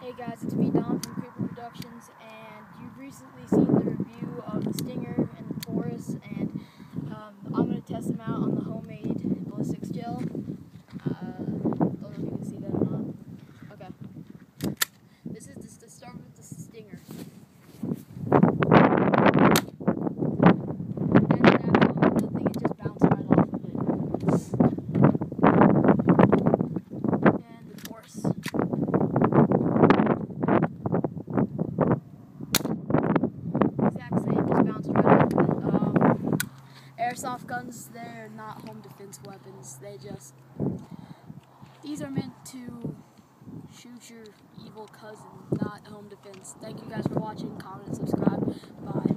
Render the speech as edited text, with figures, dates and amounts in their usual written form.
Hey guys, it's me, Don from Creeper Productions, and you've recently seen the review of the Stinger and the Taurus, and I'm going to test them out on the homemade ballistics gel. Don't know if you can see that or not. Okay. This is just to start with the Stinger. Nothing, it just bounced right off of it. And the Taurus. Airsoft guns, they're not home defense weapons. These are meant to shoot your evil cousin, not home defense. Thank you guys for watching, comment, and subscribe. Bye.